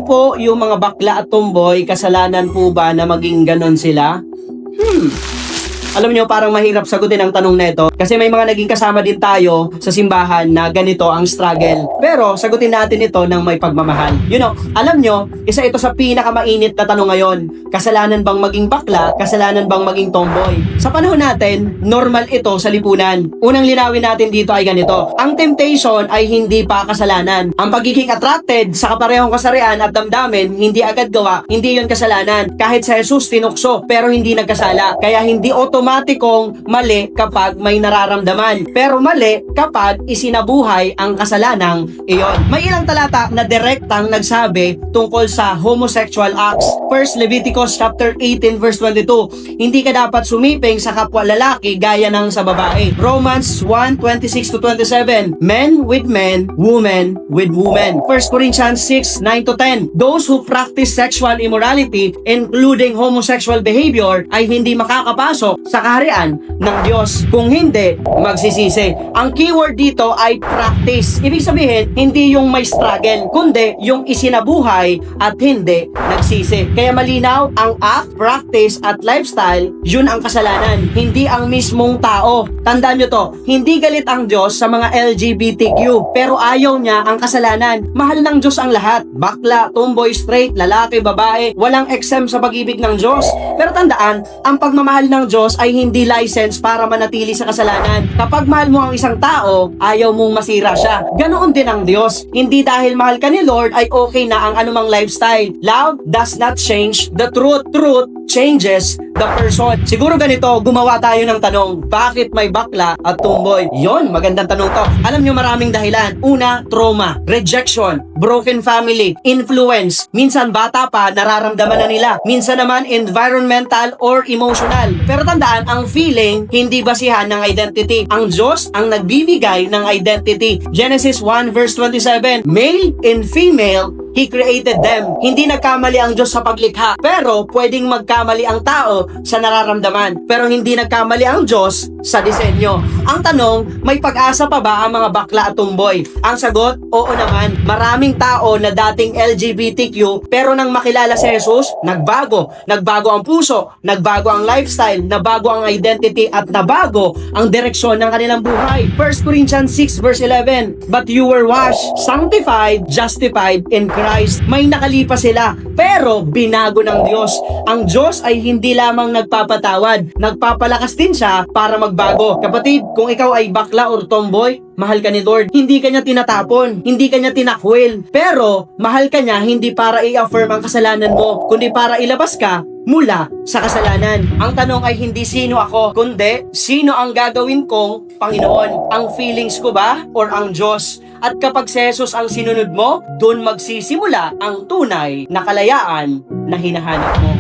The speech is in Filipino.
naman po yung mga bakla at tomboy, kasalanan po ba na maging ganon sila? Alam nyo, parang mahirap sagutin ang tanong na ito kasi may mga naging kasama din tayo sa simbahan na ganito ang struggle. Pero sagutin natin ito ng may pagmamahal. Alam nyo, isa ito sa pinakamainit na tanong ngayon. Kasalanan bang maging bakla? Kasalanan bang maging tomboy? Sa panahon natin, normal ito sa lipunan. Unang linawin natin dito ay ganito. Ang temptation ay hindi pa kasalanan. Ang pagiging attracted sa kaparehong kasarian at damdamin, hindi agad gawa, hindi yon kasalanan. Kahit sa Jesus tinukso, pero hindi nagkasala. Kaya hindi otomatikong mali kapag may nararamdaman. Pero mali kapag isinabuhay ang kasalanang iyon. May ilang talata na direktang nagsabi tungkol sa homosexual acts. First Leviticus chapter 18 verse 22. Hindi ka dapat sumiping sa kapwa lalaki gaya ng sa babae. Romans 1:26 to 27. Men with men, women with women. First Corinthians 6:9 to 10. Those who practice sexual immorality, including homosexual behavior, ay hindi makakapasok sa kaharian ng Diyos. Kung hindi, magsisisi. Ang keyword dito ay practice. Ibig sabihin, hindi yung may struggle, kundi yung isinabuhay at hindi nagsisi. Kaya malinaw, ang act, practice at lifestyle, yun ang kasalanan. Hindi ang mismong tao. Tandaan nyo to, hindi galit ang Diyos sa mga LGBTQ, pero ayaw niya ang kasalanan. Mahal ng Diyos ang lahat. Bakla, tomboy, straight, lalaki, babae, walang exempt sa pag-ibig ng Diyos. Pero tandaan, ang pagmamahal ng Diyos ay hindi license para manatili sa kasalanan. Kapag mahal mo ang isang tao, ayaw mong masira siya. Ganoon din ang Diyos. Hindi dahil mahal ka ni Lord ay okay na ang anumang lifestyle. Love does not change the truth. Truth changes the person. Siguro ganito, gumawa tayo ng tanong, bakit may bakla at tomboy? Yon, magandang tanong to. Alam nyo, maraming dahilan. Una, trauma, rejection, broken family, influence. Minsan bata pa, nararamdaman na nila. Minsan naman environmental or emotional. Pero tandaan, ang feeling hindi basihan ng identity. Ang Diyos ang nagbibigay ng identity. Genesis 1 verse 27. Male and female, He created them. Hindi nagkamali ang Diyos sa paglikha. Pero pwedeng magkamali ang tao sa nararamdaman. Pero hindi nagkamali ang Diyos sa disenyo. Ang tanong, may pag-asa pa ba ang mga bakla at tomboy? Ang sagot, oo naman. Maraming tao na dating LGBTQ pero nang makilala si Jesus, nagbago. Nagbago ang puso, nagbago ang lifestyle, nabago ang identity at nabago ang direksyon ng kanilang buhay. 1 Corinthians 6 verse 11. But you were washed, sanctified, justified in Christ. May nakalipas sila, pero binago ng Diyos. Ang Diyos ay hindi lamang nagpapatawad, nagpapalakas din siya para magbago. Kapatid, kung ikaw ay bakla or tomboy, mahal ka ni Lord. Hindi ka niya tinatapon, hindi ka niya tinakwil, pero mahal ka niya hindi para i-affirm ang kasalanan mo, kundi para ilabas ka mula sa kasalanan. Ang tanong ay hindi sino ako, kundi sino ang gagawin kong Panginoon? Ang feelings ko ba or ang Diyos? At kapag si Jesus ang sinunod mo, doon magsisimula ang tunay na kalayaan na hinahanap mo.